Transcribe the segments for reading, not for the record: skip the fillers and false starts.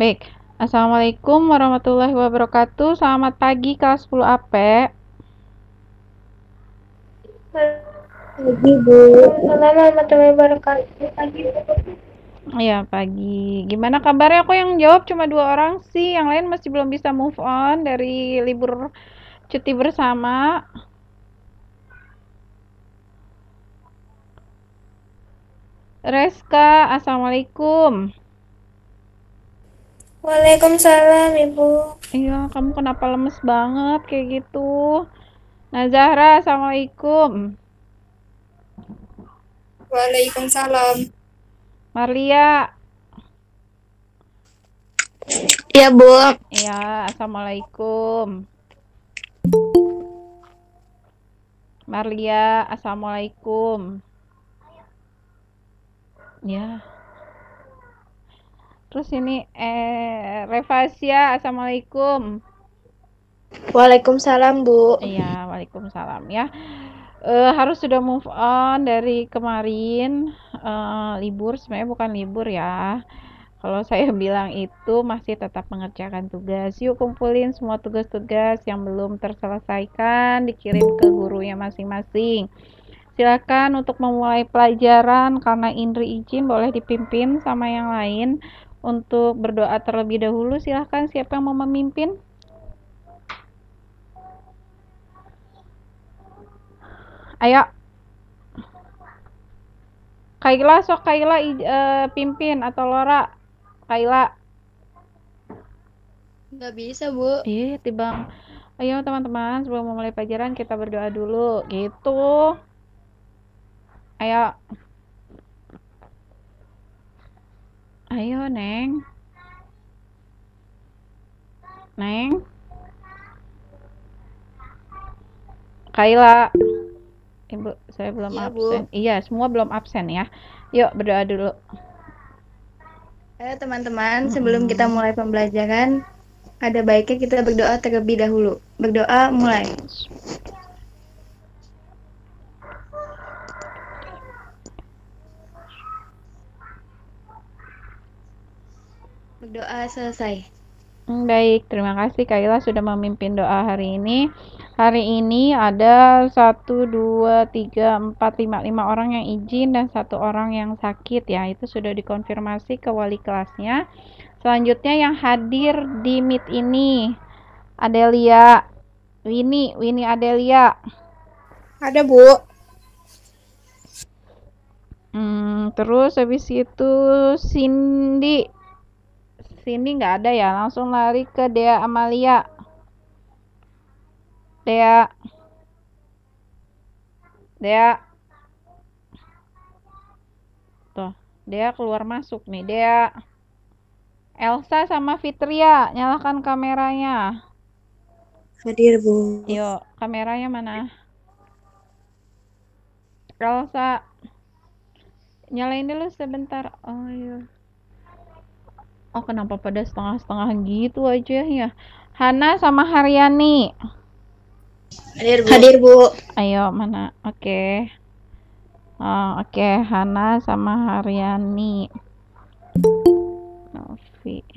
Baik. Assalamualaikum warahmatullahi wabarakatuh. Selamat pagi kelas 10 AP. Pagi Bu. Assalamualaikum warahmatullahi wabarakatuh. Pagi Bu. Iya, pagi. Gimana kabarnya? Aku yang jawab cuma 2 orang sih. Yang lain masih belum bisa move on dari libur cuti bersama. Reska, Assalamualaikum. Waalaikumsalam Ibu. Iya, kamu kenapa lemes banget kayak gitu? Nazahra, Assalamualaikum. Waalaikumsalam. Marlia. Ya Bu. Iya, Assalamualaikum. Marlia, Assalamualaikum. Ya. Terus ini Revasia, Assalamualaikum. Waalaikumsalam Bu. Iya, waalaikumsalam ya. Harus sudah move on dari kemarin. Libur sebenarnya bukan libur ya. Kalau saya bilang itu masih tetap mengerjakan tugas. Yuk kumpulin semua tugas-tugas yang belum terselesaikan, dikirim ke gurunya masing-masing. Silakan untuk memulai pelajaran, karena Indri izin boleh dipimpin sama yang lain. Untuk berdoa terlebih dahulu, silakan siapa yang mau memimpin? Ayo. Kaila, sok Kaila pimpin atau Lora? Kaila. Nggak bisa Bu. Tibang. Ayo teman-teman, sebelum memulai pelajaran kita berdoa dulu. Gitu. Ayo. Ayo, Neng. Neng. Kaila. Ibu, saya belum Iya, absen. Bu. Iya, semua belum absen ya. Yuk berdoa dulu. Ayo teman-teman, sebelum kita mulai pembelajaran, ada baiknya kita berdoa terlebih dahulu. Berdoa mulai. Berdoa selesai. Baik, terima kasih Kaila sudah memimpin doa hari ini. Hari ini ada 1, 2, 3, 4, 5 orang yang izin dan 1 orang yang sakit ya. Itu sudah dikonfirmasi ke wali kelasnya. Selanjutnya yang hadir di meet ini, Adelia, Winnie Adelia. Ada Bu. Terus habis itu Cindy nggak ada ya, langsung lari ke Dea Amalia. Dea tuh, Dea keluar masuk nih. Dea, Elsa sama Fitria, nyalakan kameranya. Hadir Bu. Yuk, kameranya mana? Elsa, nyalain dulu sebentar. Oh iya. Oh, kenapa pada setengah-setengah gitu aja ya? Hana sama Haryani. Hadir Bu. Hadir Bu. Ayo, mana? Oke. Oh, oke. Hana sama Haryani. Novi.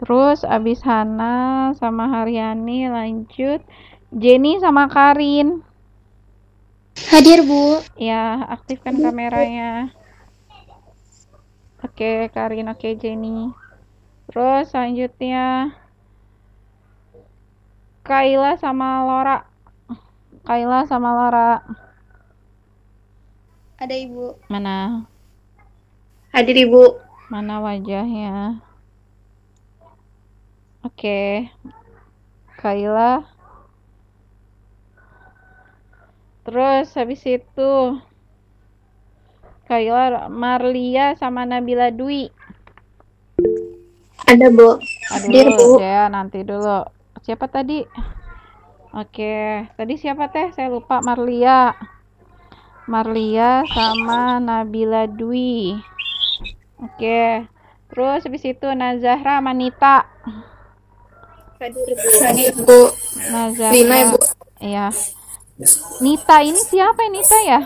Terus abis Hana sama Haryani lanjut Jenny sama Karin. Hadir Bu. Ya, aktifkan kameranya. Oke, Karin, oke Jenny. Terus selanjutnya Kaila sama Lora. Ada Ibu. Mana? Hadir Ibu. Mana wajahnya? Oke. Kaila. Terus habis itu Kaila, Marlia sama Nabila Dwi. Ada Bu. Hadir Bu. Ya, nanti dulu. Siapa tadi? Oke, tadi siapa teh? Saya lupa. Marlia sama Nabila Dwi. Oke. Terus habis itu Nazahra Manita. Hadir Bu. Hadir Bu. Nazahra. Lina Ibu. Iya. Nita ini siapa Nita ya?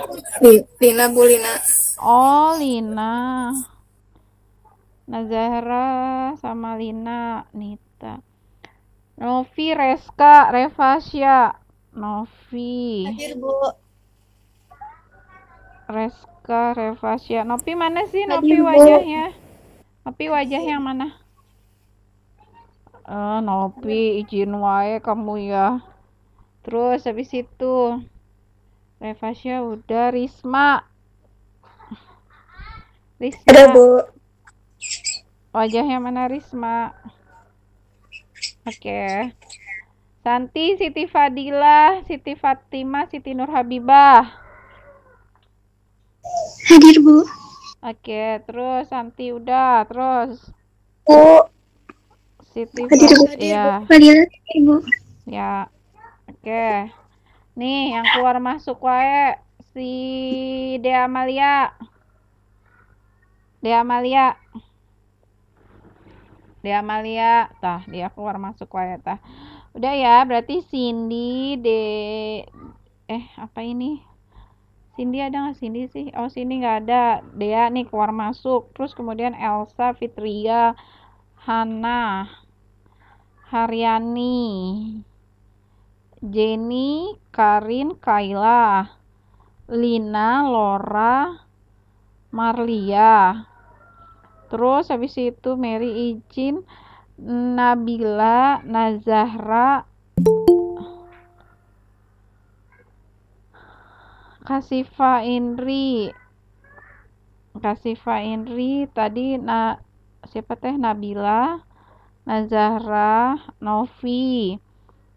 Lina Bu, Lina. Oh, Lina. Nazahra sama Lina, Nita. Novi, Reska, Revasya. Novi, Hadir, Bu. Reska, Revasya. Novi mana sih? Novi Hadir, Bu. wajahnya. Novi wajahnya mana? Novi, izin wae kamu ya. Terus habis itu Revasya udah. Risma. Ada, Risma. Bu. Wajahnya mana Risma? Oke. Santi, Siti Fadila, Siti Fatima, Siti Nur Habibah. Hadir, Bu. Oke, terus Santi udah, terus Bu. Siti Hadir, Bu. ya, Fadila, hadir, Bu. ya. Oke. Nih, yang keluar masuk wae si Dea Amalia. Dea Amalia. Dea Amalia, tah dia keluar masuk wae tah. Udah ya, berarti Cindy, apa ini? Cindy ada nggak Cindy sih? Oh, Cindy nggak ada. Dea nih keluar masuk. Terus kemudian Elsa, Fitria, Hana, Haryani, Jenny, Karin, Kayla, Lina, Laura, Marlia. Terus habis itu Mary izin, Nabila, Nazahra, Kasifa Indri. Kasifa Indri tadi siapa teh? Nabila, Nazahra, Novi,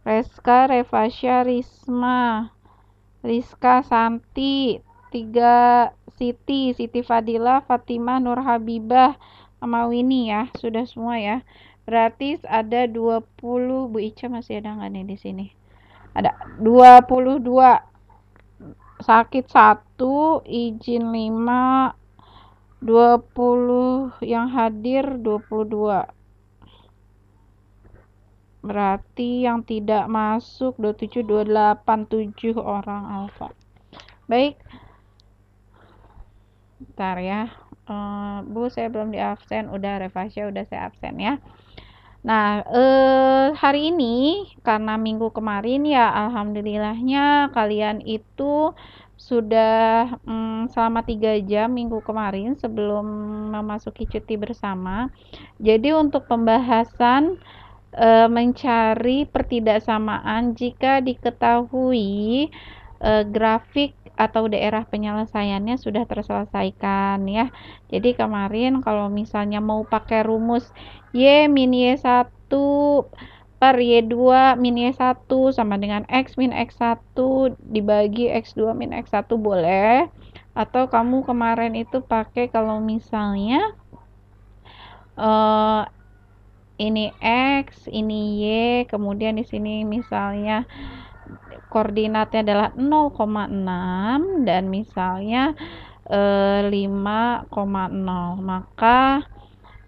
Reska, Revasya, Risma, Rizka, Santi, 3 Siti Fadila, Fatimah, Nur Habibah, sama Winnie ya. Sudah semua ya. Berarti ada 20. Bu Ica masih ada nggak nih di sini? Ada 22. Sakit 1, izin 5, 20 yang hadir 22. Berarti yang tidak masuk 27, 28, 7 orang alfa. Baik. Bentar ya. Bu, saya belum di absen. Udah Revasya udah saya absen ya. Nah, hari ini karena minggu kemarin ya alhamdulillahnya kalian itu sudah selama 3 jam minggu kemarin sebelum memasuki cuti bersama. Jadi untuk pembahasan mencari pertidaksamaan jika diketahui grafik atau daerah penyelesaiannya sudah terselesaikan ya. Jadi kemarin kalau misalnya mau pakai rumus Y min Y1 per Y2 min Y1 sama dengan X min X1 dibagi X2 min X1 boleh. Atau kamu kemarin itu pakai kalau misalnya ini X, ini Y, kemudian di sini misalnya koordinatnya adalah 0,6 dan misalnya 5,0, maka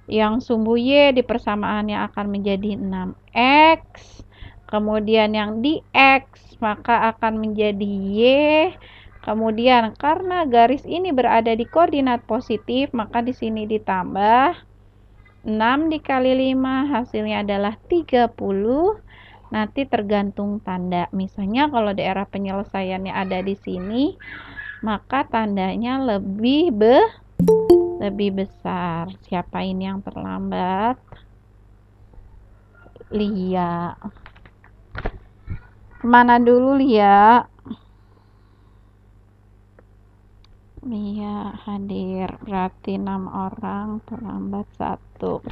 yang sumbu Y di persamaannya akan menjadi 6X, kemudian yang di X maka akan menjadi Y, kemudian karena garis ini berada di koordinat positif maka di sini ditambah 6 dikali 5 hasilnya adalah 30. Nanti tergantung tanda. Misalnya kalau daerah penyelesaiannya ada di sini, maka tandanya lebih besar. Siapa ini yang terlambat? Lia. Kemana dulu Lia? Lia hadir, berarti 6 orang, terlambat 1.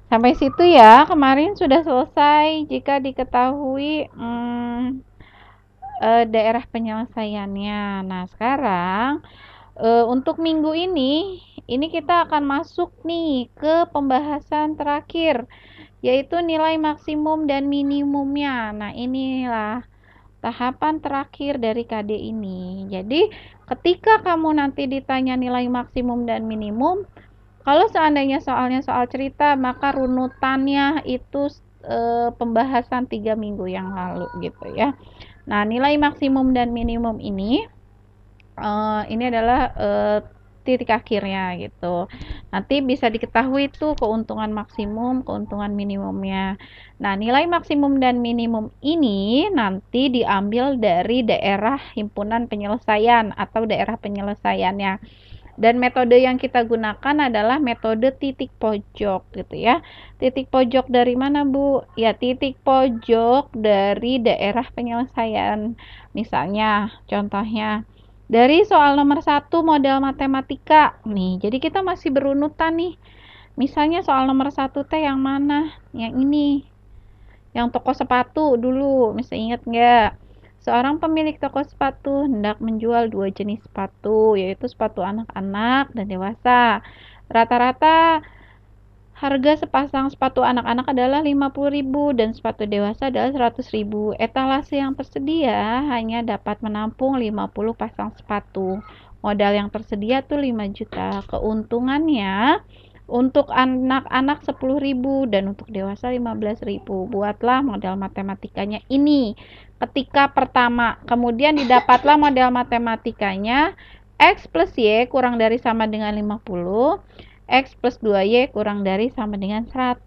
Sampai situ ya, kemarin sudah selesai jika diketahui daerah penyelesaiannya. Nah, sekarang untuk minggu ini kita akan masuk nih ke pembahasan terakhir, yaitu nilai maksimum dan minimumnya. Nah, inilah tahapan terakhir dari KD ini. Jadi, ketika kamu nanti ditanya nilai maksimum dan minimum, kalau seandainya soalnya soal cerita, maka runutannya itu pembahasan 3 minggu yang lalu gitu ya. Nah, nilai maksimum dan minimum ini adalah titik akhirnya gitu. Nanti bisa diketahui tuh keuntungan maksimum, keuntungan minimumnya. Nah, nilai maksimum dan minimum ini nanti diambil dari daerah himpunan penyelesaian atau daerah penyelesaiannya. Dan metode yang kita gunakan adalah metode titik pojok gitu ya. Titik pojok dari mana, Bu? Ya, titik pojok dari daerah penyelesaian. Misalnya, contohnya dari soal nomor 1 model matematika. Nih, jadi kita masih berunutan nih. Misalnya soal nomor 1 teh yang mana? Yang ini. Yang toko sepatu dulu, masih ingat nggak? Seorang pemilik toko sepatu hendak menjual dua jenis sepatu, yaitu sepatu anak-anak dan dewasa. Rata-rata harga sepasang sepatu anak-anak adalah 50.000 dan sepatu dewasa adalah 100.000. Etalase yang tersedia hanya dapat menampung 50 pasang sepatu. Modal yang tersedia tuh 5 juta. Keuntungannya untuk anak-anak 10.000 dan untuk dewasa 15.000. Buatlah modal matematikanya ini ketika pertama. Kemudian didapatlah model matematikanya X plus Y kurang dari sama dengan 50. X plus 2Y kurang dari sama dengan 100.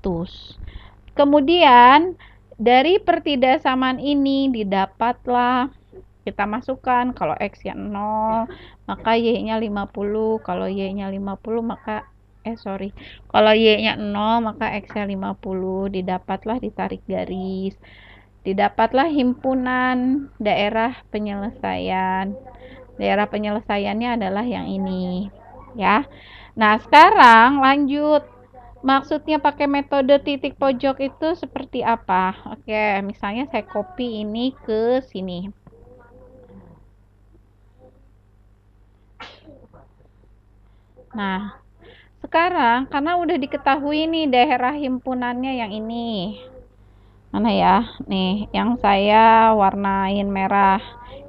Kemudian dari pertidaksamaan ini didapatlah, kita masukkan kalau X-nya 0 maka Y-nya 50, kalau Y-nya 50 maka kalau Y-nya 0 maka X-nya 50. Didapatlah, ditarik garis, didapatlah himpunan daerah penyelesaian. Daerah penyelesaiannya adalah yang ini ya. Nah, sekarang lanjut. Maksudnya pakai metode titik pojok itu seperti apa? Oke, misalnya saya copy ini ke sini. Nah, sekarang karena udah diketahui nih daerah himpunannya yang ini. Mana ya? Nih, yang saya warnain merah.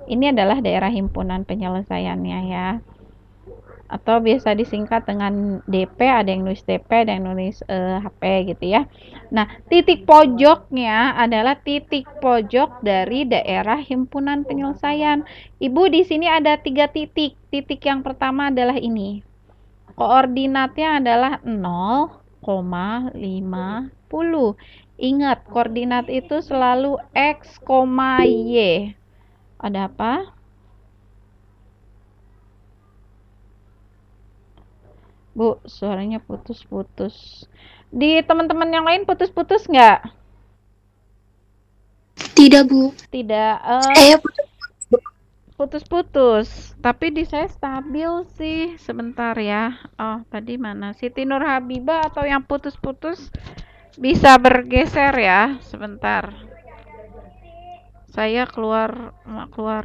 Ini adalah daerah himpunan penyelesaiannya ya. Atau biasa disingkat dengan DP, ada yang nulis DP, ada yang nulis HP gitu ya. Nah, titik pojoknya adalah titik pojok dari daerah himpunan penyelesaian. Ibu, di sini ada 3 titik. Titik yang pertama adalah ini. Koordinatnya adalah 0,50. Ingat, koordinat itu selalu X, Y. Ada apa? Bu, suaranya putus-putus. Di teman-teman yang lain putus-putus nggak? Tidak, Bu. Tidak. Putus-putus. Tapi di saya stabil sih. Sebentar ya. Oh, tadi mana? Siti Nur Habibah atau yang putus-putus bisa bergeser ya. Sebentar. Saya keluar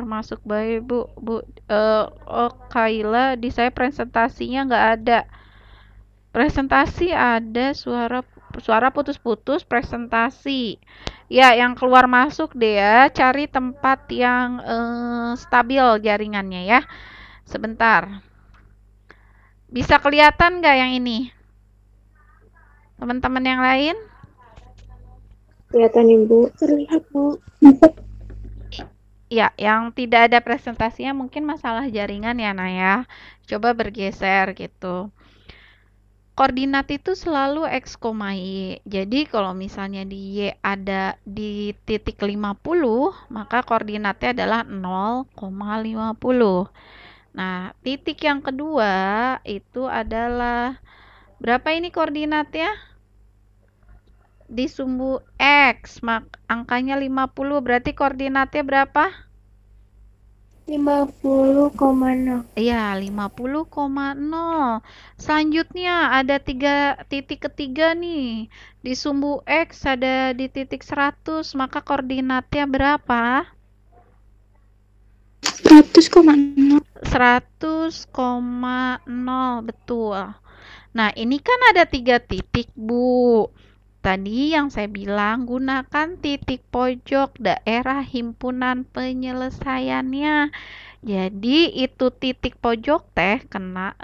masuk baik, Bu. Oh, Kaila, di saya presentasinya nggak ada. Presentasi ada suara putus-putus presentasi. Ya, yang keluar masuk deh ya. Cari tempat yang stabil jaringannya ya. Sebentar. Bisa kelihatan nggak yang ini? Teman-teman yang lain? Kelihatan, Ibu. Terlihat, Bu. Ya, yang tidak ada presentasinya mungkin masalah jaringan ya, Naya. Coba bergeser gitu. Koordinat itu selalu X, Y. Jadi kalau misalnya di Y ada di titik 50, maka koordinatnya adalah 0,50. Nah, titik yang kedua itu adalah berapa ini koordinatnya? Di sumbu X, angkanya 50, berarti koordinatnya berapa? 50,0. Iya, 50,0. Selanjutnya ada 3 titik ketiga nih. Di sumbu X ada di titik 100, maka koordinatnya berapa? 100,0. 100,0, betul. Nah, ini kan ada 3 titik, Bu. Tadi yang saya bilang gunakan titik pojok daerah himpunan penyelesaiannya. Jadi itu titik pojok teh kena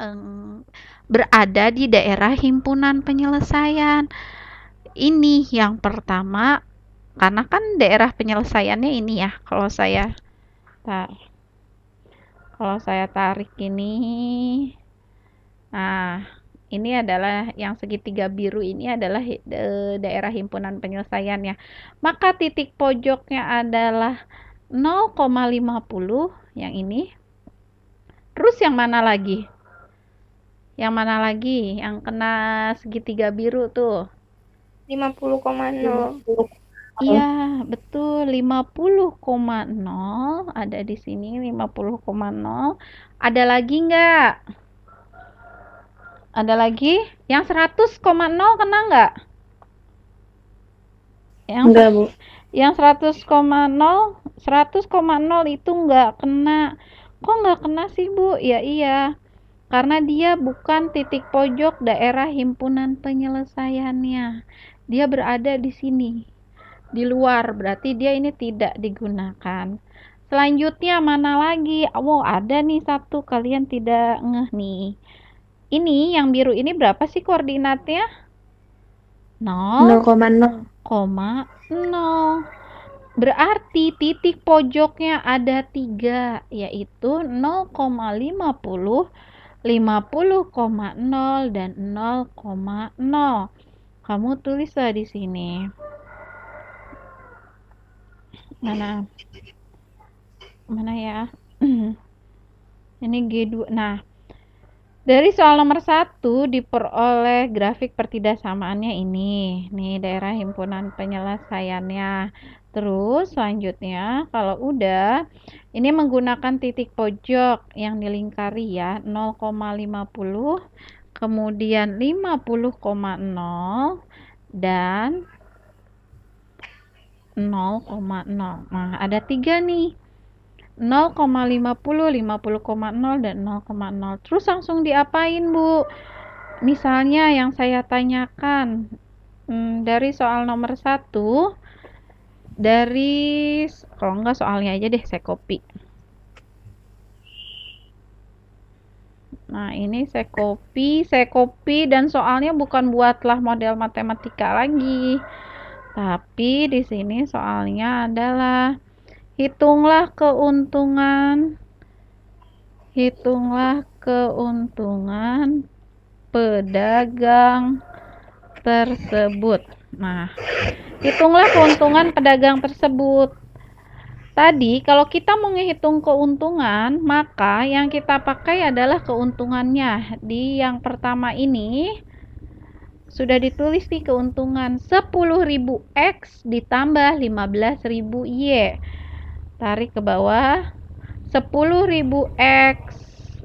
berada di daerah himpunan penyelesaian. Ini yang pertama karena kan daerah penyelesaiannya ini ya. Kalau saya tarik ini Nah, ini adalah yang segitiga biru ini adalah daerah himpunan penyelesaiannya. Maka titik pojoknya adalah 0,50 yang ini. Terus yang mana lagi? Yang mana lagi? Yang kena segitiga biru tuh. 50,0. Iya, betul. 50,0 ada di sini 50,0. Ada lagi nggak? Ada lagi? Yang 100,0 kena nggak? Enggak, Bu. Yang 100,0 itu nggak kena. Kok nggak kena sih, Bu? Ya iya. Karena dia bukan titik pojok daerah himpunan penyelesaiannya. Dia berada di sini. Di luar, berarti dia ini tidak digunakan. Selanjutnya mana lagi? Oh, ada nih satu, kalian tidak ngeh nih. Ini yang biru ini berapa sih koordinatnya? 0,0. 0,0. Berarti titik pojoknya ada 3, yaitu 0,50, 50,0 dan 0,0. Kamu tulislah di sini. Mana? Mana ya? Ini G2. Nah, dari soal nomor 1 diperoleh grafik pertidaksamaannya ini. Nih daerah himpunan penyelesaiannya. Terus selanjutnya kalau udah ini menggunakan titik pojok yang dilingkari ya 0,50, kemudian 50,0 dan 0,0. Nah, ada 3 nih. 0,50, 50,0 dan 0,0. Terus langsung diapain, Bu? Misalnya yang saya tanyakan dari soal nomor 1, dari kalau enggak soalnya aja deh saya copy. Nah, ini saya copy dan soalnya bukan buatlah model matematika lagi. Tapi di sini soalnya adalah hitunglah keuntungan pedagang tersebut. Nah, hitunglah keuntungan pedagang tersebut. Tadi kalau kita mau menghitung keuntungan, maka yang kita pakai adalah keuntungannya. Di yang pertama ini sudah ditulis nih keuntungan 10.000 X ditambah 15.000 Y. Tarik ke bawah. 10.000 X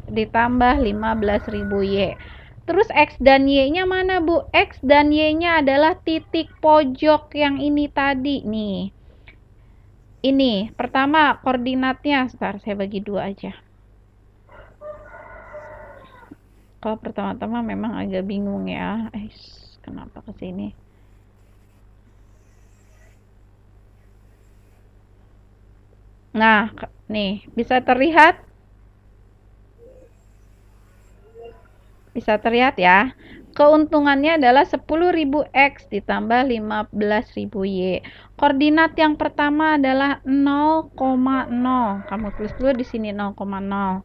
ditambah 15.000 Y. Terus X dan Y-nya mana, Bu? X dan Y-nya adalah titik pojok yang ini tadi nih. Ini pertama koordinatnya, sebentar saya bagi 2 aja. Kalau pertama-tama memang agak bingung ya. Kenapa ke sini? Nah, nih, bisa terlihat? Bisa terlihat ya. Keuntungannya adalah 10.000 X ditambah 15.000 Y. Koordinat yang pertama adalah 0,0. Kamu tulis dulu di sini 0,0.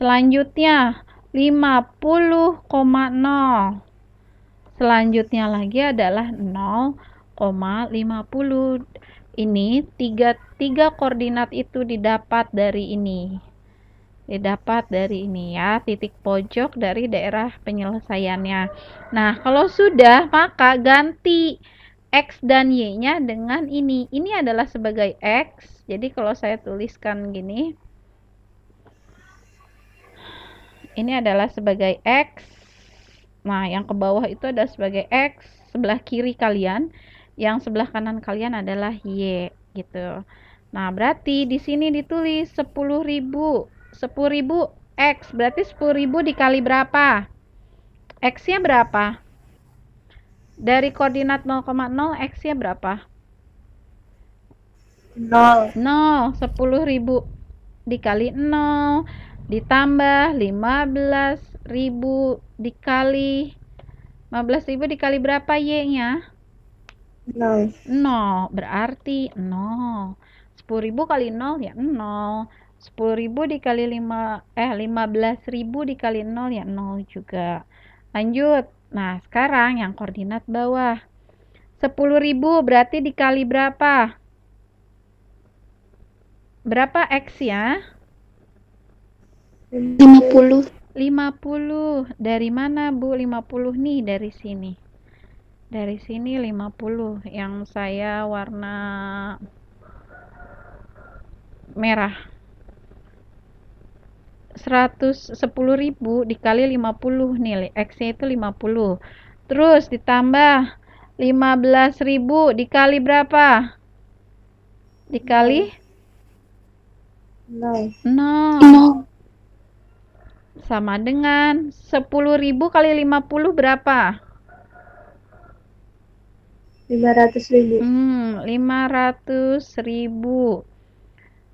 Selanjutnya 50,0. Selanjutnya lagi adalah 0,50. Ini tiga koordinat itu didapat dari ini. Ya, titik pojok dari daerah penyelesaiannya. Nah, kalau sudah, maka ganti X dan Y-nya dengan ini. Ini adalah sebagai X. Jadi kalau saya tuliskan gini, ini adalah sebagai X. Nah, yang ke bawah itu adalah sebagai X. Sebelah kiri kalian, yang sebelah kanan kalian adalah Y, gitu. Nah, berarti di sini ditulis 10.000. 10.000 X, berarti 10.000 dikali berapa? X-nya berapa? Dari koordinat 0,0, X-nya berapa? 0. 0. 10.000 dikali 0 ditambah 15.000 dikali 15.000 dikali berapa Y-nya? 0. 0. Berarti 0. 10.000 kali 0 ya 0. 10.000 dikali 15.000 dikali 0 ya 0 juga. Lanjut. Nah, sekarang yang koordinat bawah. 10.000 berarti dikali berapa? Berapa X ya? 50. 50. Dari mana, Bu? 50 nih, dari sini. Dari sini 50. Yang saya warna merah. 110.000 dikali 50 nih, X-nya itu 50. Terus ditambah 15.000 dikali berapa? Dikali 0. 0. Sama dengan 10.000 kali 50 berapa? 500.000. 500.000.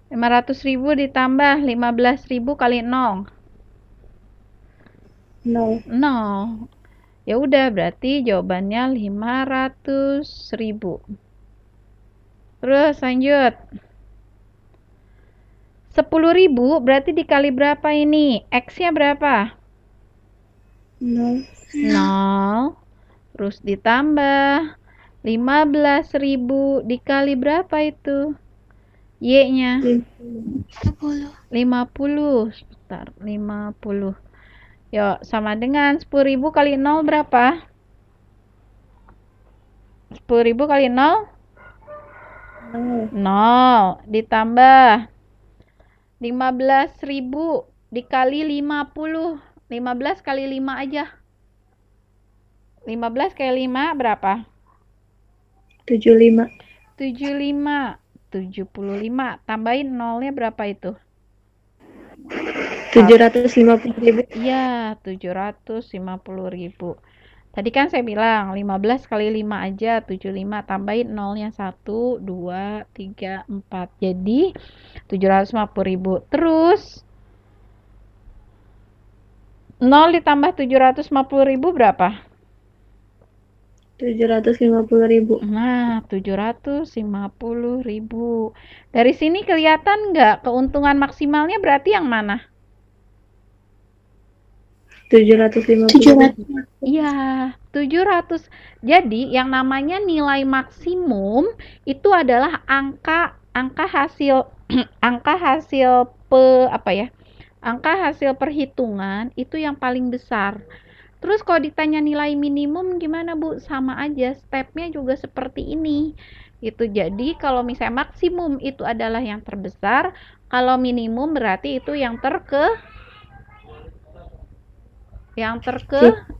500.000 ditambah 15.000 kali 0. 0. 0. Ya udah, berarti jawabannya 500.000. Terus lanjut. 10.000 berarti dikali berapa ini? X-nya berapa? 0. 0. Terus ditambah 15.000 dikali berapa itu? Y-nya 50. Sebentar, 50. Yuk, sama dengan 10.000 kali 0 berapa? 10.000 kali 0? 0. Ditambah 15.000 dikali 50. 15 kali 5 aja. 15 kali 5 berapa? 75. 75. 75. Tambahin 0-nya berapa itu? 750.000. Iya, 750.000. Tadi kan saya bilang 15 kali 5 aja 75, tambahin 0-nya 1, 2, 3, 4. Jadi 750.000. Terus 0 ditambah 750.000 berapa? 750.000. Nah, 750.000. Dari sini kelihatan nggak keuntungan maksimalnya berarti yang mana? 750. Iya, 700. Jadi yang namanya nilai maksimum itu adalah angka hasil angka hasil Angka hasil perhitungan itu yang paling besar. Terus kalau ditanya nilai minimum gimana, Bu? Sama aja, stepnya juga seperti ini. Itu jadi kalau misalnya maksimum itu adalah yang terbesar, kalau minimum berarti itu yang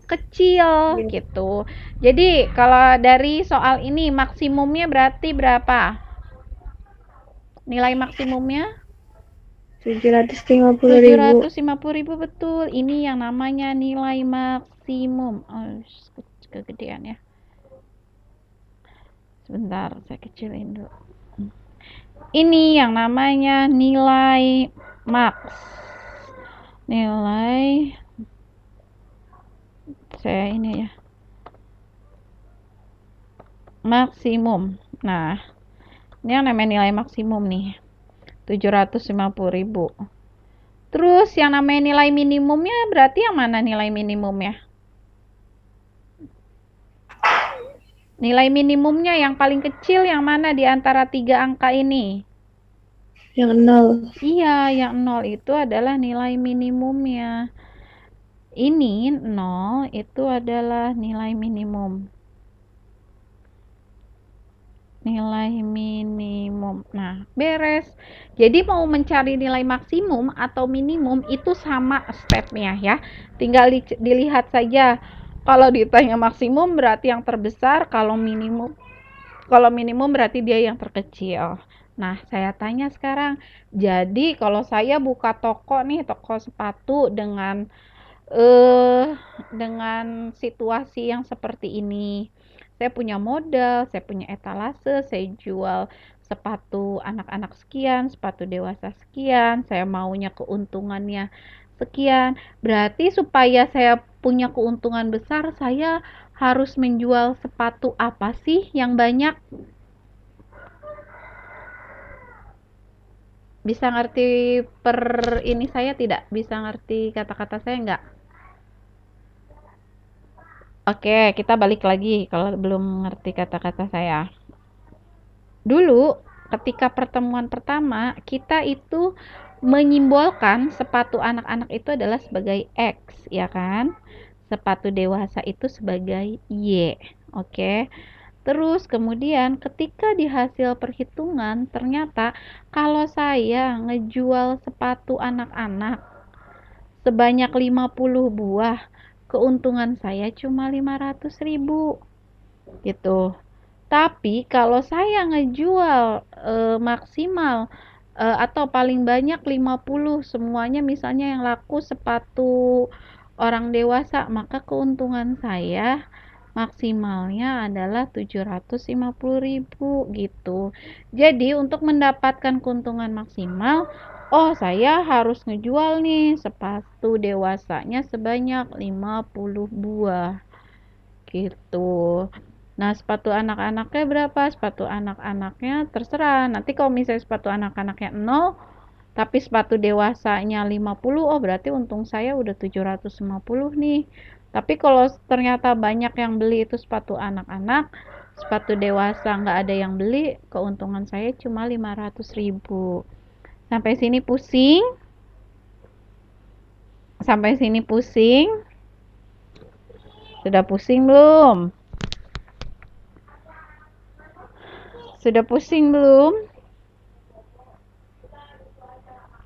kecil gitu. Jadi kalau dari soal ini maksimumnya berarti berapa? Nilai maksimumnya 750.000. 750.000, betul. Ini yang namanya nilai maksimum. Oh, kegedean ya. Sebentar, saya kecilin dulu. Ini yang namanya nilai max. Nilai saya ini ya. Maksimum. Nah, ini yang namanya nilai maksimum nih. 750.000. Terus yang namanya nilai minimumnya berarti yang mana nilai minimumnya? Nilai minimumnya yang paling kecil yang mana di antara 3 angka ini? Yang 0. Iya, yang 0 itu adalah nilai minimumnya. Ini 0 itu adalah nilai minimum. Nilai minimum. Nah, beres. Jadi mau mencari nilai maksimum atau minimum itu sama stepnya ya. Tinggal dilihat saja. Kalau ditanya maksimum berarti yang terbesar, kalau minimum berarti dia yang terkecil. Nah, saya tanya sekarang. Jadi kalau saya buka toko nih, toko sepatu dengan situasi yang seperti ini. Saya punya modal, saya punya etalase, saya jual sepatu anak-anak sekian, sepatu dewasa sekian, saya maunya keuntungannya sekian. Berarti supaya saya punya keuntungan besar, saya harus menjual sepatu apa sih yang banyak? Bisa ngerti per ini saya tidak? Bisa ngerti kata-kata saya enggak? Oke, kita balik lagi kalau belum ngerti kata-kata saya. Dulu, ketika pertemuan pertama, kita itu menyimbolkan sepatu anak-anak itu adalah sebagai X, ya kan? Sepatu dewasa itu sebagai Y. Oke. Terus kemudian ketika di hasil perhitungan ternyata kalau saya ngejual sepatu anak-anak sebanyak 50 buah, keuntungan saya cuma 500.000 gitu. Tapi kalau saya ngejual maksimal atau paling banyak 50 semuanya, misalnya yang laku sepatu orang dewasa, maka keuntungan saya maksimalnya adalah 750.000 gitu. Jadi untuk mendapatkan keuntungan maksimal, oh saya harus ngejual nih sepatu dewasanya sebanyak 50 buah gitu. Nah, sepatu anak-anaknya berapa? Sepatu anak-anaknya terserah. Nanti kalau misalnya sepatu anak-anaknya 0, tapi sepatu dewasanya 50, oh berarti untung saya udah 750 nih. Tapi kalau ternyata banyak yang beli itu sepatu anak-anak, sepatu dewasa nggak ada yang beli, keuntungan saya cuma 500.000. Sampai sini pusing? Sampai sini pusing? Sudah pusing belum? Sudah pusing belum?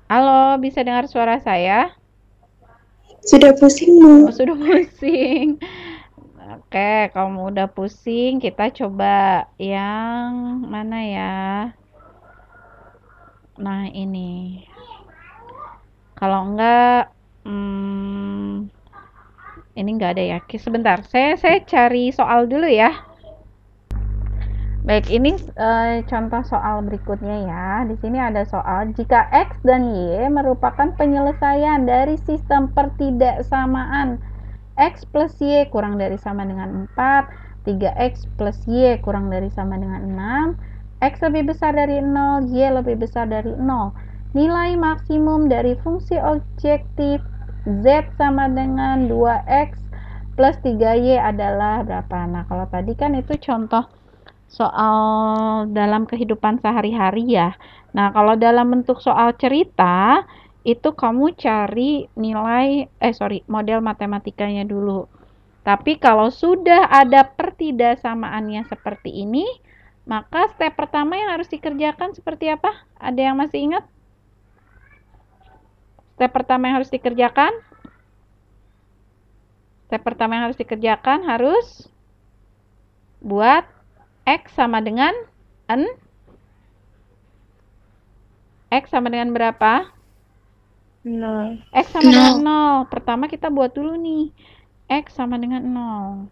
Halo, bisa dengar suara saya? Sudah pusing, Bu. Oh, sudah pusing. Oke, kamu udah pusing, kita coba yang mana ya? Nah, ini. Kalau enggak, ini enggak ada ya. Sebentar, saya cari soal dulu ya. Baik, ini contoh soal berikutnya ya. Di sini ada soal, jika X dan Y merupakan penyelesaian dari sistem pertidaksamaan X plus Y kurang dari sama dengan 4, 3X plus Y kurang dari sama dengan 6, X lebih besar dari 0, Y lebih besar dari 0. Nilai maksimum dari fungsi objektif Z sama dengan 2X plus 3Y adalah berapa? Nah, kalau tadi kan itu contoh soal dalam kehidupan sehari-hari ya. Nah, kalau dalam bentuk soal cerita, itu kamu cari model matematikanya dulu. Tapi kalau sudah ada pertidaksamaannya seperti ini, maka step pertama yang harus dikerjakan seperti apa? Ada yang masih ingat? Step pertama yang harus dikerjakan? Step pertama yang harus dikerjakan harus buat X sama dengan N. X sama dengan berapa? 0. X sama dengan 0. Pertama kita buat dulu nih. X sama dengan 0.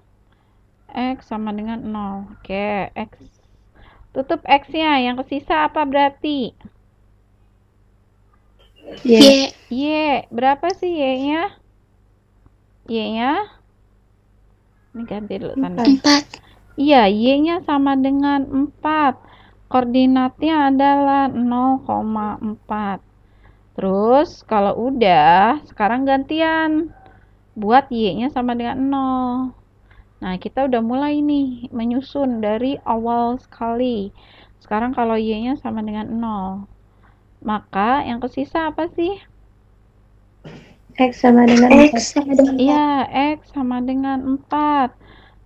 X sama dengan 0. Oke, X. Tutup X-nya. Yang kesisa apa berarti? Y. Y. Berapa sih Y-nya? Y-nya? Ini ganti dulu tanda. 4. Iya, Y-nya sama dengan 4. Koordinatnya adalah 0,4. Terus, kalau udah, sekarang gantian. Buat Y-nya sama dengan 0. Nah, kita udah mulai nih, menyusun dari awal sekali. Sekarang kalau Y-nya sama dengan 0. Maka, yang kesisa apa sih? X sama dengan 4. Iya, X sama dengan 4.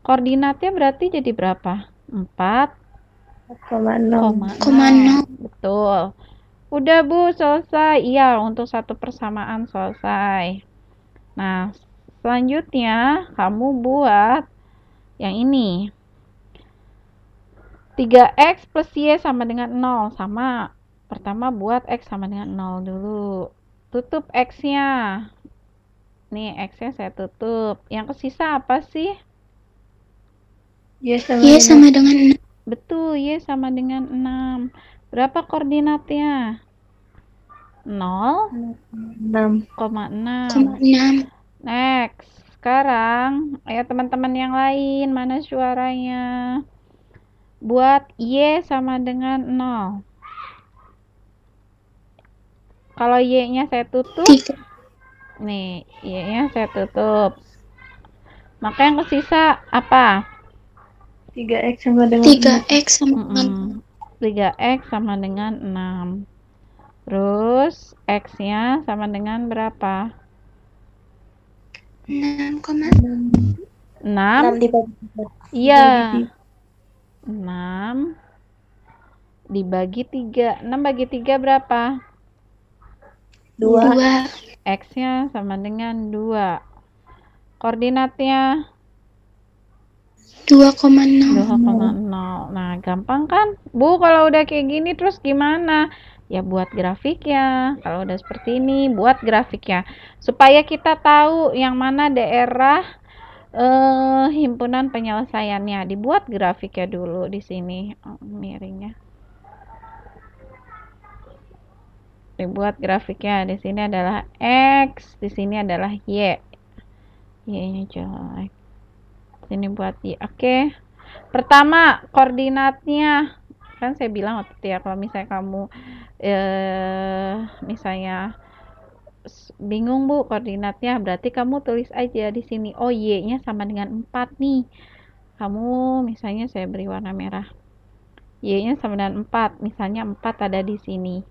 Koordinatnya berarti jadi berapa? 4,0. Betul. Udah Bu, selesai. Iya, untuk satu persamaan selesai. Nah, selanjutnya kamu buat yang ini. 3X plus Y sama dengan 0. Sama. Pertama buat X sama dengan 0 dulu. Tutup X-nya. Nih, X-nya saya tutup. Yang kesisa apa sih? Y sama dengan 6. Betul, Y sama dengan 6. Berapa koordinatnya? 0,6. Next. Sekarang, ayo teman-teman yang lain, mana suaranya? Buat Y sama dengan 0. Kalau Y-nya saya tutup, 3. nih, Y-nya saya tutup. Maka yang kesisa apa? 3x sama dengan 3x sama dengan 3x sama dengan 6. Terus X-nya sama dengan berapa? 6 dibagi 4. Iya. 6 dibagi 3. 6 bagi 3 berapa? 2. X-nya sama dengan 2. Koordinatnya 2,0. Nah, gampang kan? Bu, kalau udah kayak gini terus gimana? Ya buat grafiknya. Kalau udah seperti ini, buat grafiknya. Supaya kita tahu yang mana daerah himpunan penyelesaiannya. Dibuat grafiknya dulu di sini. Miringnya. Dibuat grafiknya. Di sini adalah X, di sini adalah Y. Y-nya jelek. Sini buat Y. Oke. Pertama, koordinatnya. Kan saya bilang waktu itu ya, kalau misalnya kamu misalnya bingung Bu koordinatnya, berarti kamu tulis aja di sini. Oh, Y-nya sama dengan 4 nih. Kamu misalnya saya beri warna merah. Y-nya sama dengan 4. Misalnya 4 ada di sini.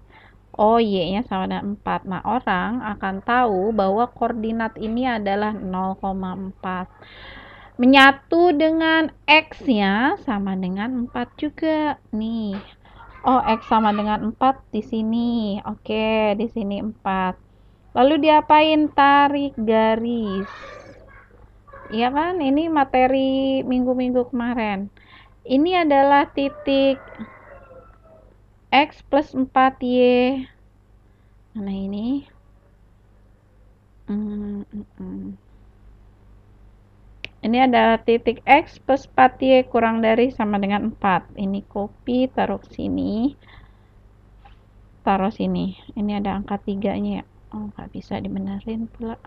Oh, Y-nya sama dengan 4. Nah, orang akan tahu bahwa koordinat ini adalah 0,4. Menyatu dengan X-nya sama dengan 4 juga. Nih. Oh, X sama dengan 4 di sini. Oke, di sini 4. Lalu diapain? Tarik garis. Iya kan? Ini materi minggu-minggu kemarin. Ini adalah titik X plus 4Y. Mana ini? Ini adalah titik X plus 4Y kurang dari sama dengan 4. Ini copy, taruh sini. Taruh sini. Ini ada angka 3-nya ya. Oh, nggak bisa dibenerin pula.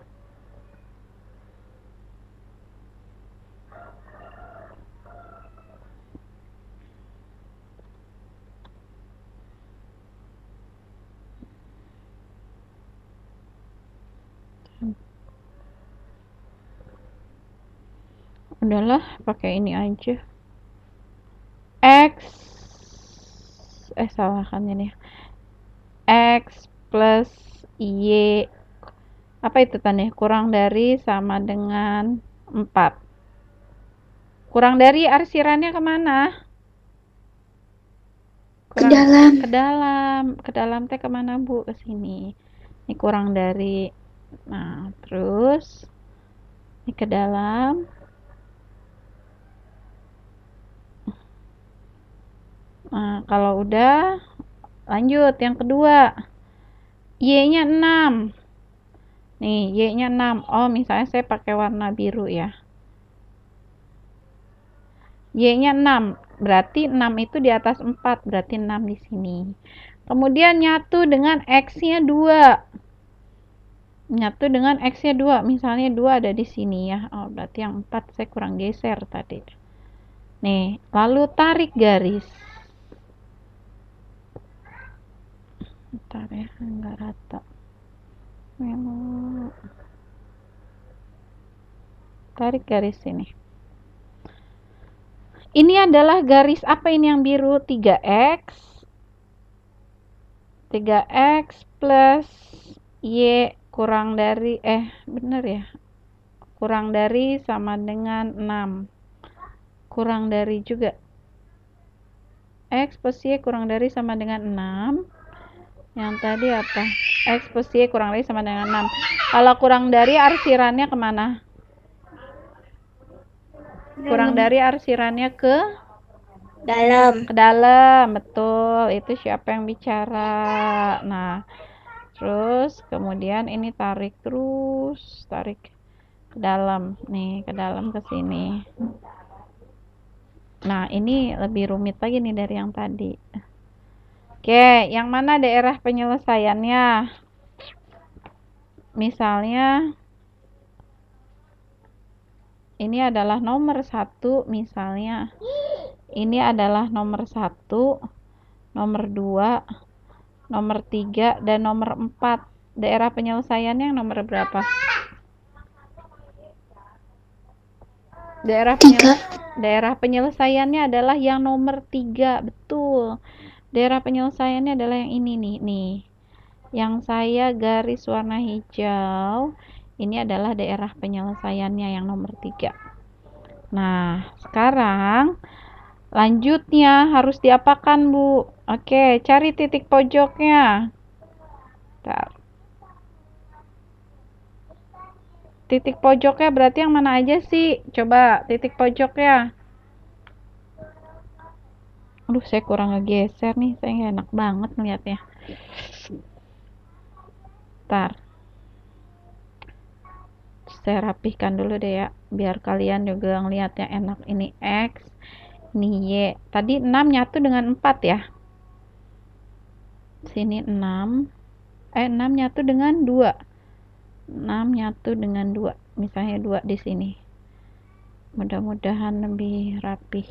Udahlah, pakai ini aja. X salah kan ini. X plus Y apa itu tanda? Kurang dari sama dengan 4. Kurang dari arsirannya kemana? Ke dalam. Ke dalam teh kemana Bu? Ke sini. Ini kurang dari. Nah, terus ini ke dalam. Nah, kalau udah lanjut yang kedua. Y-nya 6. Nih, Y-nya 6. Oh, misalnya saya pakai warna biru ya. Y-nya 6. Berarti 6 itu di atas 4. Berarti 6 di sini. Kemudian nyatu dengan X-nya 2. Nyatu dengan X-nya 2. Misalnya 2 ada di sini ya. Oh, berarti yang 4 saya kurang geser tadi. Nih, lalu tarik garis. Bentar ya, enggak rata. Tarik garis ini. Ini adalah garis apa ini yang biru? 3x. 3x plus Y kurang dari bener ya? Kurang dari sama dengan 6. Kurang dari juga. X plus Y kurang dari sama dengan 6. Yang tadi apa? X plus Y kurang dari sama dengan 6. Kalau kurang dari arsirannya kemana? Kurang dari arsirannya ke dalam. Ke dalam, betul. Itu siapa yang bicara? Nah, terus kemudian ini tarik terus, tarik ke dalam. Nih, ke dalam ke sini. Nah, ini lebih rumit lagi nih dari yang tadi. Oke, yang mana daerah penyelesaiannya? Misalnya ini adalah nomor 1, misalnya ini adalah nomor 1, nomor 2, nomor 3, dan nomor 4. Daerah penyelesaiannya yang nomor berapa? Daerah penyelesaiannya adalah yang nomor 3, betul. Daerah penyelesaiannya adalah yang ini nih. Yang saya garis warna hijau, ini adalah daerah penyelesaiannya yang nomor 3. Nah, sekarang lanjutnya harus diapakan, Bu? Oke, cari titik pojoknya. Bentar. Titik pojoknya berarti yang mana aja sih? Coba titik pojoknya. Aduh, saya kurang ngegeser nih. Saya nggak enak banget ngeliatnya. Bentar. Saya rapihkan dulu deh ya. Biar kalian juga ngeliatnya enak. Ini X. Ini Y. Tadi 6 nyatu dengan 4 ya. Sini 6. 6 nyatu dengan 2. 6 nyatu dengan 2. Misalnya 2 di sini. Mudah-mudahan lebih rapih.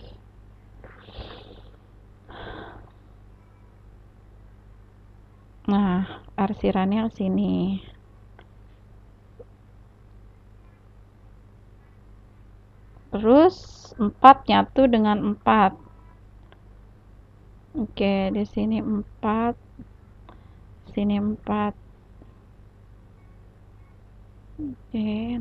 Nah, arsirannya ke sini. Terus 4 nyatu dengan 4. Oke, di sini 4. Sini 4. Oke.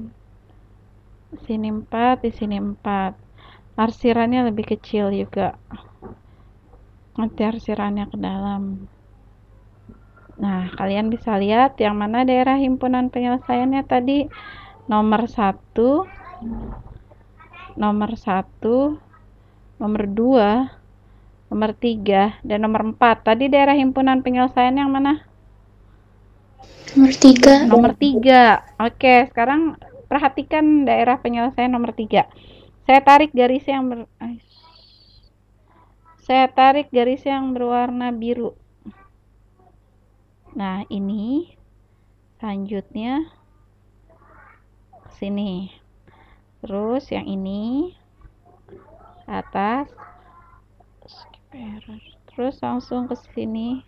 Sini 4, di sini 4. Arsirannya lebih kecil juga. Nanti arsirannya ke dalam. Nah, kalian bisa lihat yang mana daerah himpunan penyelesaiannya tadi. Nomor 1, nomor 1, nomor 2, nomor 3, dan nomor 4. Tadi daerah himpunan penyelesaian yang mana? Nomor 3. Nomor 3. Oke, sekarang perhatikan daerah penyelesaian nomor 3. Saya tarik garis yang berwarna biru. Nah, ini selanjutnya sini. Terus yang ini ke atas. Terus langsung ke sini.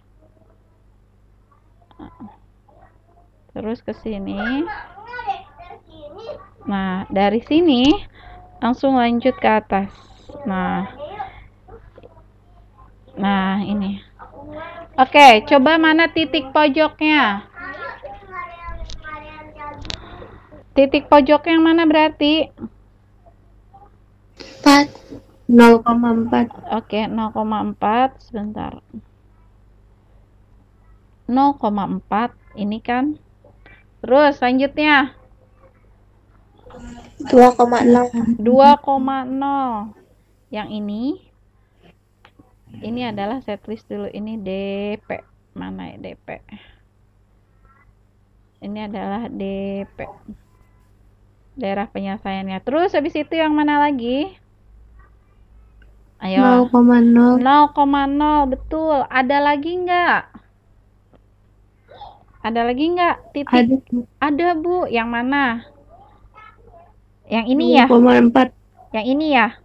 Terus ke sini. Nah, dari sini langsung lanjut ke atas. Nah, ini. Oke, coba mana titik pojoknya? Titik pojoknya yang mana berarti? 4. 0,4. Oke, 0,4. Sebentar. 0,4 ini kan. Terus selanjutnya 2,0. 2,0. Yang ini adalah saya tulis dulu, ini DP. Mana ya DP? Ini adalah DP. Daerah penyelesaiannya. Terus habis itu yang mana lagi? Ayo. 0,0. 0,0, betul. Ada lagi nggak? Ada lagi nggak titik? Ada, Bu. Yang mana? Yang ini ya? 2,4. Yang ini ya?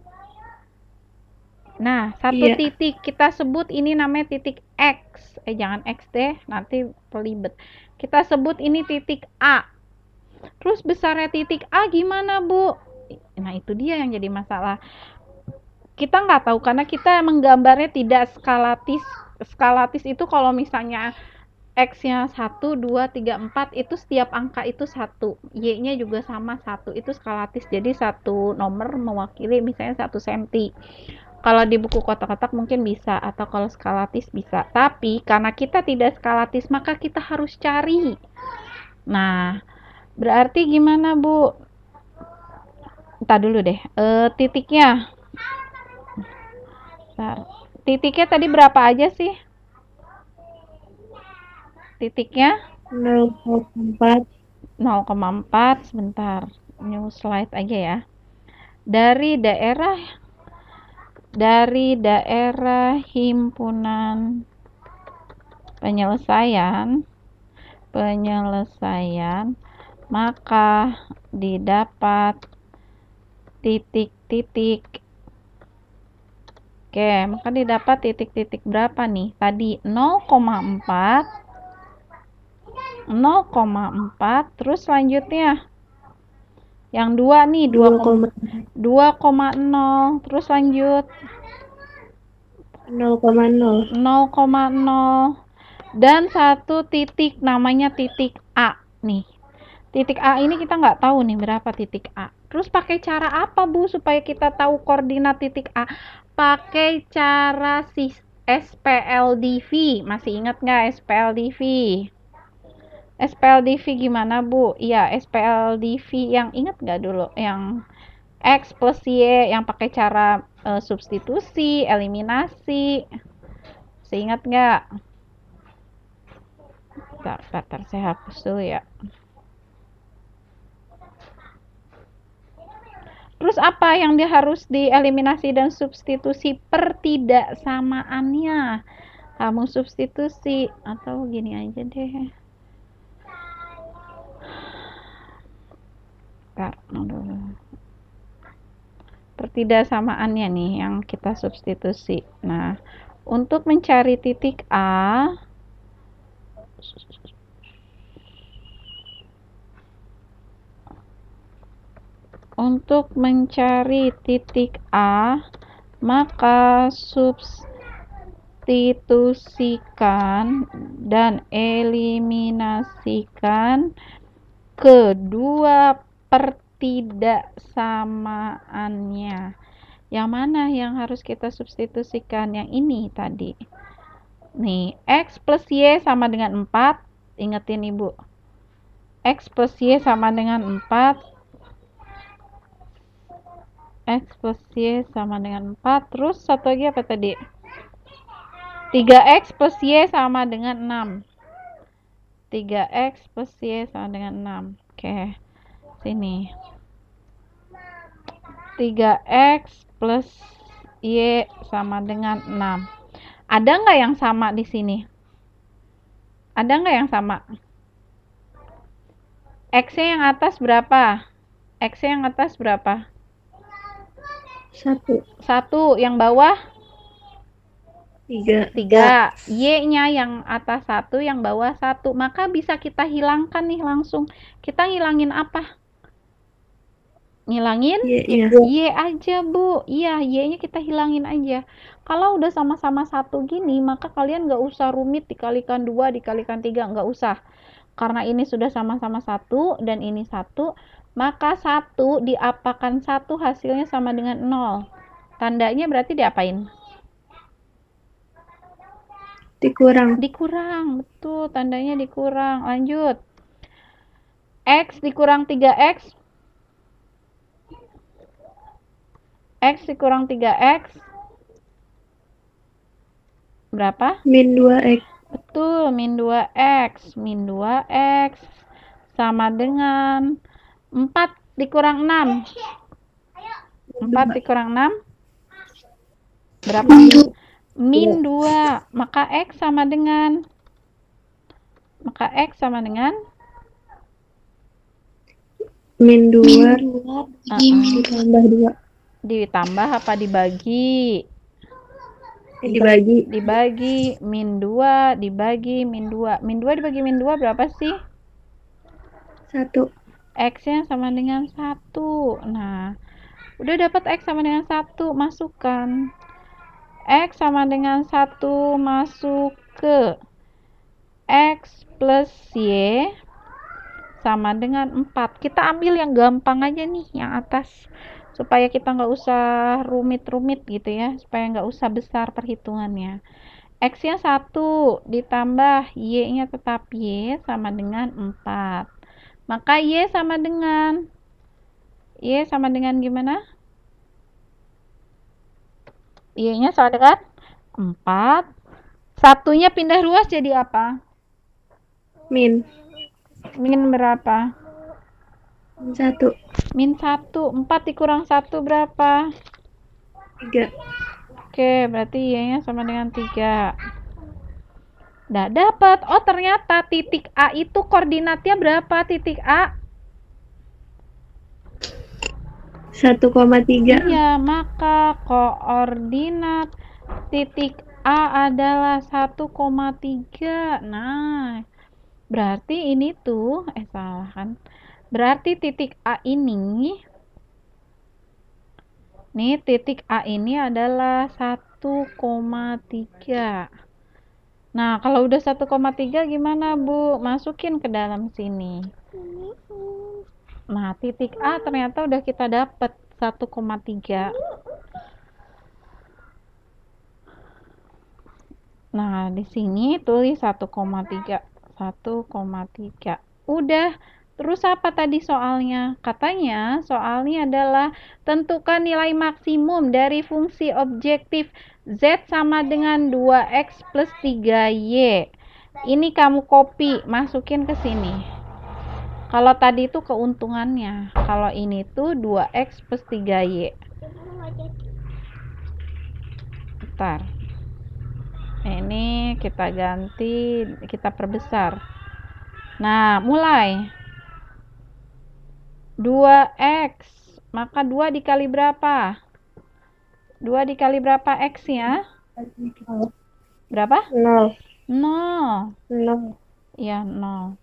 Nah, satu titik kita sebut ini namanya titik X. Jangan X deh, nanti pelibet. Kita sebut ini titik A. Terus besarnya titik A gimana, Bu? Nah, itu dia yang jadi masalah. Kita nggak tahu karena kita menggambarnya tidak skalatis. Skalatis itu kalau misalnya X-nya 1, 2, 3, 4 itu setiap angka itu 1. Y-nya juga sama 1. Itu skalatis. Jadi satu nomor mewakili misalnya 1 cm. Kalau di buku kotak-kotak mungkin bisa, atau kalau skalatis bisa. Tapi karena kita tidak skalatis, maka kita harus cari. Nah, berarti gimana, Bu? Entar dulu deh. Titiknya. Bentar. Titiknya tadi berapa aja sih? Titiknya 0,4. 0,4. Sebentar. New slide aja ya. Dari daerah himpunan penyelesaian, maka didapat titik-titik Oke, maka didapat titik-titik berapa nih? Tadi 0,4, 0,4, terus selanjutnya yang 2 nih 2,0, terus lanjut 0,0. 0,0 dan satu titik namanya titik A nih. Titik A ini kita nggak tahu nih berapa titik A. Terus pakai cara apa, Bu, supaya kita tahu koordinat titik A? Pakai cara SPLDV. Masih ingat nggak SPLDV? SPLDV gimana, Bu? Iya, SPLDV yang ingat nggak dulu? Yang X plus Y yang pakai cara substitusi, eliminasi. Masih ingat nggak? Bentar, saya hapus dulu ya. Terus apa yang dia harus dieliminasi dan substitusi? Pertidaksamaannya. Kamu substitusi atau gini aja deh. Pertidaksamaannya nih yang kita substitusi. Nah, untuk mencari titik A, maka substitusikan dan eliminasikan kedua pertidaksamaannya. Yang mana yang harus kita substitusikan? Yang ini tadi. Nih, X plus Y sama dengan 4. Ingetin Ibu. X plus Y sama dengan 4. X plus Y sama dengan 4. Terus satu lagi apa tadi? 3X plus Y sama dengan 6. 3X plus Y sama dengan 6. Oke. Sini. 3X plus Y sama dengan 6. Ada nggak yang sama di sini? Ada nggak yang sama? X-nya yang atas berapa? X-nya yang atas berapa? 1. Yang bawah? 3. Y-nya yang atas 1, yang bawah 1. Maka bisa kita hilangkan nih langsung. Kita ngilangin apa? Ngilangin Y aja, Bu. Iya, Y-nya kita hilangin aja. Kalau udah sama-sama 1 gini, maka kalian nggak usah rumit dikalikan 2, dikalikan 3. Nggak usah. Karena ini sudah sama-sama 1 dan ini 1, maka 1 diapakan 1 hasilnya sama dengan 0. Tandanya berarti diapain? Dikurang, betul. Tandanya dikurang. Lanjut. X dikurang 3X. X dikurang 3X. Berapa? Min 2X. Betul, min 2X. Min 2X sama dengan 4 dikurang 6. 4 dikurang 6. Berapa? Min 2. Maka X sama dengan min 2 ditambah 2. Ditambah apa dibagi? Dibagi. Min 2 dibagi min 2. Min 2 dibagi min 2 berapa sih? 1. X-nya sama dengan 1. Nah, udah dapat X sama dengan 1, masukkan. X sama dengan 1 masuk ke X plus Y sama dengan 4. Kita ambil yang gampang aja nih, yang atas. Supaya kita nggak usah rumit-rumit gitu ya. Supaya nggak usah besar perhitungannya. X-nya 1 ditambah Y-nya tetap Y sama dengan 4. Maka Y sama dengan gimana? Y-nya sama dengan 4. Satunya pindah ruas jadi apa? Min berapa? Min 1. Min 1. 4 dikurang 1 berapa? 3. Oke, berarti Y-nya sama dengan 3. Udah dapat. Oh, ternyata titik A itu koordinatnya berapa? Titik A 1, 1,3. Iya, maka koordinat titik A adalah 1,3. Nah, berarti ini tuh, salah kan? Berarti titik A ini, nih titik A ini adalah 1,3. Nah, kalau udah 1,3 gimana, Bu? Masukin ke dalam sini. Nah, titik A ternyata udah kita dapat 1,3. Nah, di sini tulis 1,3. 1,3. Udah. Terus apa tadi soalnya? Katanya soalnya adalah tentukan nilai maksimum dari fungsi objektif Z sama dengan 2X plus 3Y. Ini kamu copy, masukin ke sini. Kalau tadi itu keuntungannya. Kalau ini tuh 2X plus 3Y. Bentar. Ini kita ganti, kita perbesar. Nah, mulai. 2X. Maka 2 dikali berapa? 2 dikali berapa X ya? Berapa? 0. 0. 0. Ya, 0.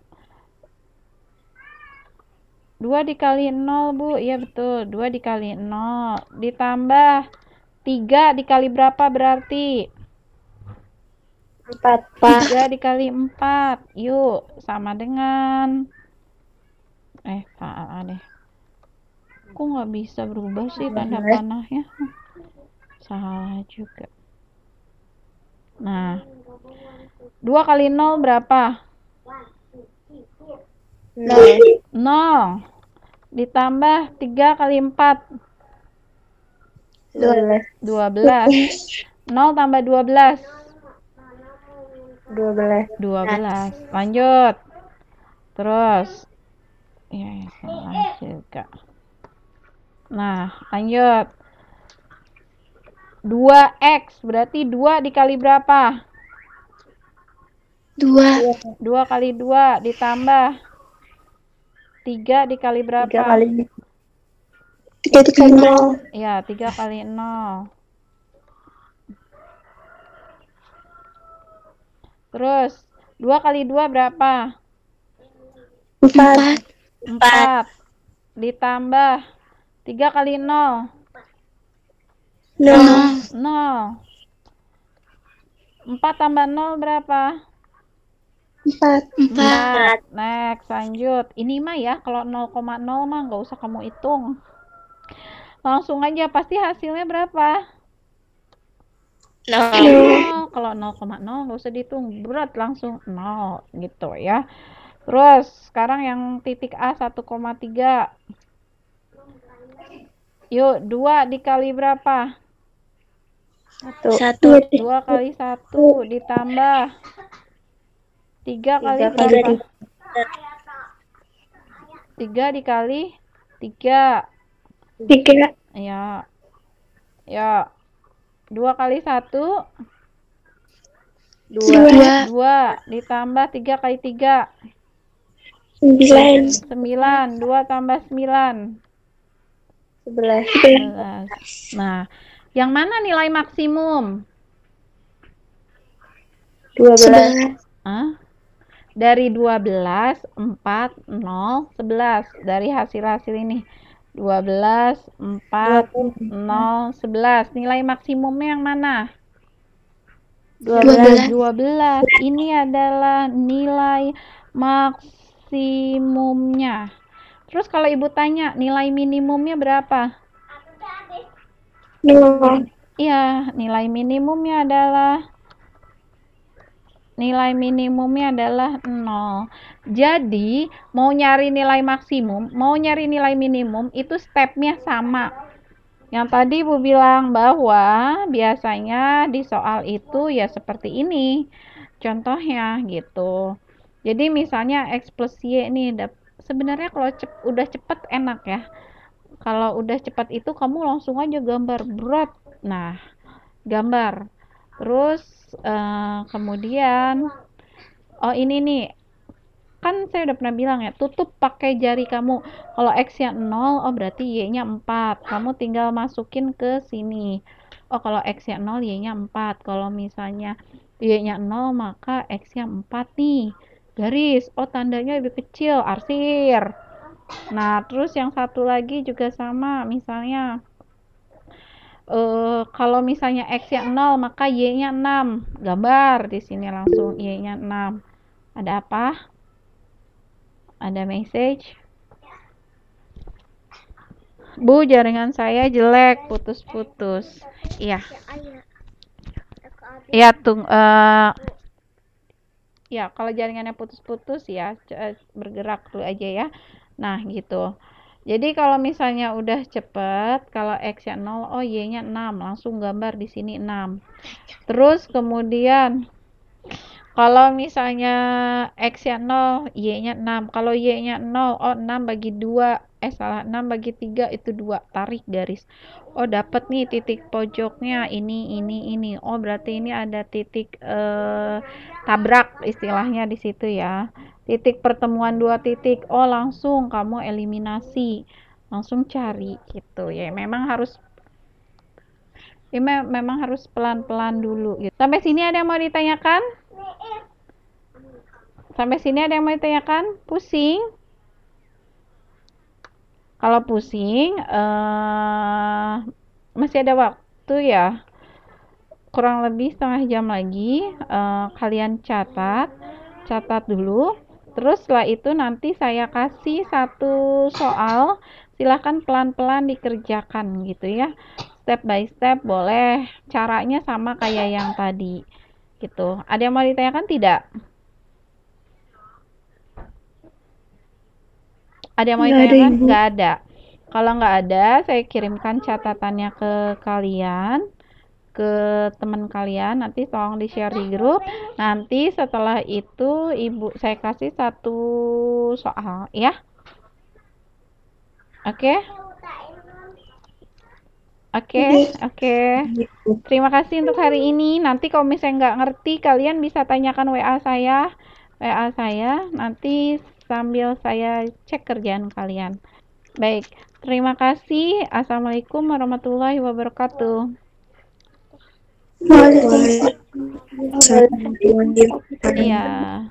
2 dikali 0, Bu. Iya, betul. 2 dikali 0. Ditambah 3 dikali berapa berarti? 4. 3 dikali 4. Yuk, sama dengan... salah deh. Kok nggak bisa berubah sih tanda panahnya? Salah juga. Nah, 2 kali 0 berapa? 0. 0. Ditambah 3 kali 4. 12. 0 tambah 12. 12. Lanjut. Terus. Ya, salah juga. Nah, lanjut. 2X berarti 2 dikali berapa? 2. 2 kali 2 ditambah 3 dikali berapa? 3 dikali 0. Ya, 3 kali 0. Terus 2 kali 2 berapa? 4. 4. Ditambah 3 kali 0. 0. 0. 4 tambah 0 berapa? 4. Next, lanjut. Ini mah ya, kalau 0,0 mah nggak usah kamu hitung. Langsung aja, pasti hasilnya berapa? 0. Kalau 0,0 nggak usah dihitung. Berat, langsung 0 gitu ya. Terus, sekarang yang titik A 1,3. Yuk, 2 dikali berapa? 1. 2 kali 1 ditambah 3 kali berapa? 3 dikali 3. 3. Ya. Ya. 2 kali 1 2 ditambah 3 kali 3 9. 9. 2 tambah 9 11. Nah, yang mana nilai maksimum? 12. Dari 12, 4, 0, 11. Dari hasil-hasil ini. 12, 4, 0, 11. Nilai maksimumnya yang mana? 12. Ini adalah nilai maksimumnya. Terus kalau ibu tanya, nilai minimumnya berapa? 0. Iya, nilai minimumnya adalah 0. Jadi, mau nyari nilai maksimum, mau nyari nilai minimum, itu stepnya sama. Yang tadi Ibu bilang bahwa biasanya di soal itu ya seperti ini. Contohnya gitu. Jadi misalnya X plus Y ini sebenarnya kalau udah cepet enak ya. Kalau udah cepat itu kamu langsung aja gambar berat. Nah, gambar. Terus kemudian ini nih kan saya udah pernah bilang ya, tutup pakai jari kamu. Kalau X-nya 0, oh berarti Y-nya 4. Kamu tinggal masukin ke sini. Oh, kalau X-nya 0, Y-nya 4. Kalau misalnya Y-nya 0, maka X-nya 4 nih. Garis. Oh, tandanya lebih kecil. Arsir. Nah, terus yang satu lagi juga sama. Misalnya, kalau misalnya X-nya 0, maka Y-nya 6. Gambar di sini langsung Y-nya 6. Ada apa? Ada message. Bu, jaringan saya jelek, putus-putus. Iya. Iya, ya, kalau jaringannya putus-putus ya bergerak dulu aja ya. Nah, gitu. Jadi kalau misalnya udah cepet, kalau X-nya 0, oh Y-nya 6, langsung gambar di sini 6. Terus kemudian kalau misalnya X-nya 0, Y-nya 6. Kalau Y-nya 0, oh 6 bagi 2. 6 bagi 3 itu 2. Tarik garis. Oh, dapat nih titik pojoknya. Ini. Oh, berarti ini ada titik tabrak istilahnya di situ ya. Titik pertemuan dua titik. Oh, langsung kamu eliminasi. Langsung cari gitu ya. Memang harus pelan-pelan dulu gitu. Sampai sini ada yang mau ditanyakan? Sampai sini ada yang mau ditanyakan? Pusing? Kalau pusing, masih ada waktu ya. Kurang lebih setengah jam lagi. Kalian catat dulu. Terus setelah itu nanti saya kasih satu soal. Silahkan pelan-pelan dikerjakan gitu ya. Step by step boleh. Caranya sama kayak yang tadi. Gitu. Ada yang mau ditanyakan tidak? Ada yang mau ditanyakan? Nggak ada. Kalau nggak ada, saya kirimkan catatannya ke kalian, ke teman kalian. Nanti tolong di-share di grup. Nanti setelah itu ibu saya kasih satu soal, ya. Oke? Oke. Terima kasih untuk hari ini. Nanti kalau misalnya nggak ngerti, kalian bisa tanyakan WA saya. Nanti sambil saya cek kerjaan kalian. Baik, terima kasih. Assalamualaikum warahmatullahi wabarakatuh. Waalaikumsalam. Iya.